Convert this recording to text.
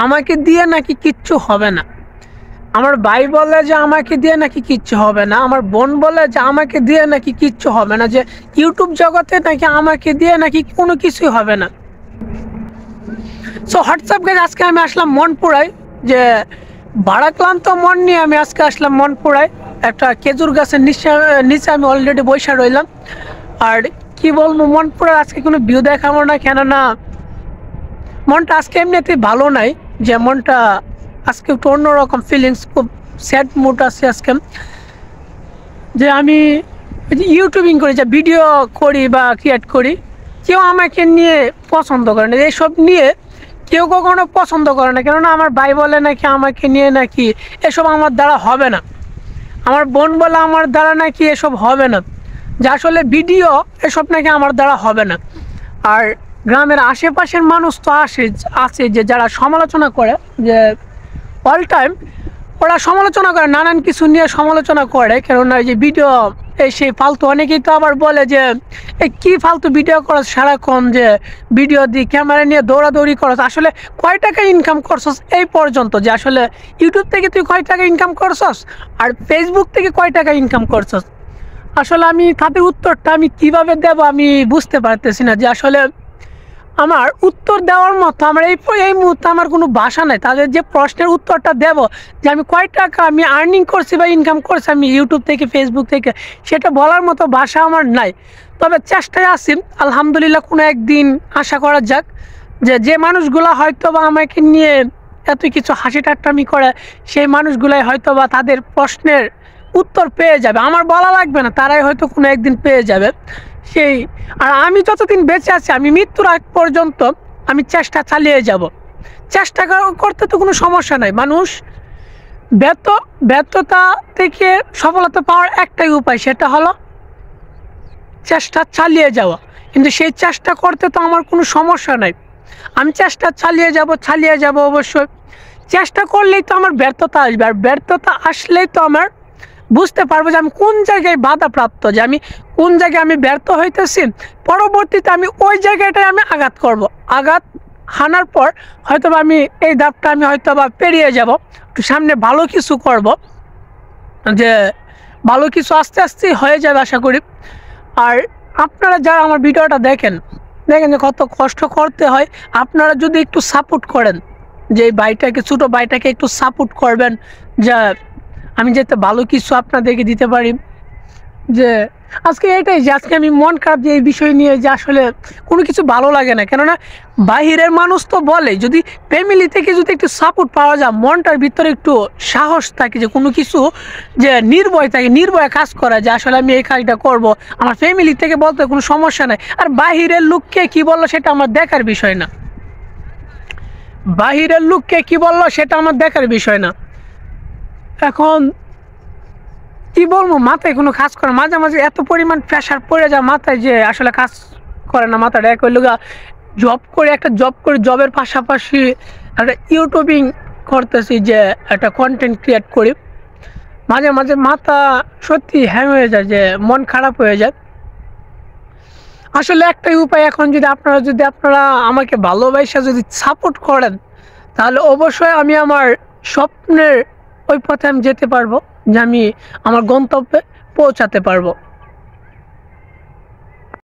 আমাকে দিয়ে নাকি কিচ্ছু হবে না। আমার ভাই বলে যে আমাকে দিয়ে নাকি কিচ্ছু হবে না, আমার বোন বলে যে আমাকে দিয়ে নাকি কিচ্ছু হবে না, যে ইউটিউব জগতে নাকি আমাকে দিয়ে নাকি কোনো কিছুই হবে না। সো হোয়াটসঅ্যাপ গাইজ, আজকে আমি আসলাম মনপুরায়, যে ভাড়াক্লান্ত মন নিয়ে আমি আজকে আসলাম মনপুরায়। একটা খেজুর গাছের নিচে আমি অলরেডি বসে রইলাম। আর কি বলবো, মনপুরার আজকে কোনো ভিউ দেখাবো না, কেননা মনটা আজকে এমনিতেই ভালো নাই। যে মনটা আজকে একটু অন্যরকম ফিলিংস, খুব স্যাড মুড আছে আজকে। যে আমি ইউটিউবিং করি, যে ভিডিও করি বা ক্রিয়েট করি, কেউ আমাকে নিয়ে পছন্দ করে না। এইসব নিয়ে কেউ কখনো পছন্দ করে না, কেননা আমার ভাই বলে নাকি আমাকে নিয়ে নাকি এসব আমার দ্বারা হবে না, আমার বোন বলে আমার দ্বারা নাকি এসব হবে না, যে আসলে ভিডিও এসব নাকি আমার দ্বারা হবে না। আর গ্রামের আশেপাশের মানুষ তো আছে যে যারা সমালোচনা করে, যে অল টাইম ওরা সমালোচনা করে, নানান কিছু নিয়ে সমালোচনা করে, কেননা এই যে ভিডিও এই সেই ফালতু। অনেকেই তো আবার বলে যে এই কী ফালতু ভিডিও করছ সারাক্ষণ, যে ভিডিও দিয়ে ক্যামেরা নিয়ে দৌড়াদৌড়ি করছ, আসলে কয় টাকা ইনকাম করছস এই পর্যন্ত, যে আসলে ইউটিউব থেকে তুই কয় টাকা ইনকাম করছস আর ফেসবুক থেকে কয় টাকা ইনকাম করছস। আসলে আমি তাদের উত্তরটা আমি কীভাবে দেব আমি বুঝতে পারতেছি না, যে আসলে আমার উত্তর দেওয়ার মতো আমার এই মুহূর্তে আমার কোনো ভাষা নাই। তাদের যে প্রশ্নের উত্তরটা দেব, যে আমি কয় টাকা আমি আর্নিং করছি বা ইনকাম করছি আমি ইউটিউব থেকে ফেসবুক থেকে, সেটা বলার মতো ভাষা আমার নাই। তবে চেষ্টায় আছি, আলহামদুলিল্লাহ কোনো একদিন আশা করা যাক যে মানুষগুলো হয়তো বা আমাকে নিয়ে এত কিছু হাসি ঠাট্টামি করে, সেই মানুষগুলাই হয়তো বা তাদের প্রশ্নের উত্তর পেয়ে যাবে, আমার বলা লাগবে না, তারাই হয়তো কোনো একদিন পেয়ে যাবে সেই। আর আমি যতদিন বেঁচে আছি, আমি মৃত্যুর আগ পর্যন্ত আমি চেষ্টা চালিয়ে যাব। চেষ্টা করতে তো কোনো সমস্যা নাই। মানুষ ব্যর্থতা থেকে সফলতা পাওয়ার একটাই উপায়, সেটা হলো চেষ্টা চালিয়ে যাওয়া। কিন্তু সেই চেষ্টা করতে তো আমার কোনো সমস্যা নাই, আমি চেষ্টা চালিয়ে যাব অবশ্যই। চেষ্টা করলেই তো আমার ব্যর্থতা আসবে, আর ব্যর্থতা আসলেই তো আমার বুঝতে পারবো যে আমি কোন জায়গায় বাধাপ্রাপ্ত, যে আমি কোন জায়গায় আমি ব্যর্থ হইতেছি। পরবর্তীতে আমি ওই জায়গাটায় আমি আঘাত করব, আঘাত হানার পর হয়তো আমি এই ধাপটা আমি হয়তো বা পেরিয়ে যাব, একটু সামনে ভালো কিছু করব, যে ভালো কিছু আস্তে আস্তে হয়ে যাবে আশা করি। আর আপনারা যারা আমার ভিডিওটা দেখেন যে কত কষ্ট করতে হয়, আপনারা যদি একটু সাপোর্ট করেন, যে এই ভাইটাকে, ছোটো ভাইটাকে একটু সাপোর্ট করবেন, যা আমি যাতে ভালো কিছু আপনাদেরকে দিতে পারি। যে আজকে এটাই, যে আজকে আমি মন খারাপ যে এই বিষয় নিয়ে, যে আসলে কোনো কিছু ভালো লাগে না, কেননা বাহিরের মানুষ তো বলে যদি ফ্যামিলি থেকে যদি একটু সাপোর্ট পাওয়া যায়, মনটার ভিতরে একটু সাহস থাকে, যে কোনো কিছু যে নির্ভয়ে কাজ করা, যে আসলে আমি এই কাজটা করব, আমার ফ্যামিলি থেকে বলতে কোনো সমস্যা নাই। আর বাহিরের লোককে কি বললো সেটা আমার দেখার বিষয় না, বাহিরের লোককে কি বললো সেটা আমার দেখার বিষয় না। এখন কি বলবো, মাথায় কোনো কাজ করে, মাঝে মাঝে এত পরিমাণ প্রেশার পড়ে যায় মাথায়, যে আসলে কাজ করে না মাথাটা। এক হইল একটা জব করে, জবের পাশাপাশি একটা ইউটিউবিং করতেছি, যে একটা কন্টেন্ট ক্রিয়েট করি। মাঝে মাঝে মাথা সত্যি হ্যাং হয়ে যায়, যে মন খারাপ হয়ে যায়। আসলে একটাই উপায়, এখন যদি আপনারা আমাকে ভালোবাসা যদি সাপোর্ট করেন, তাহলে অবশ্যই আমি আমার স্বপ্নের ওই পথে আমি যেতে পারবো, যে আমি আমার গন্তব্যে পৌঁছাতে পারবো।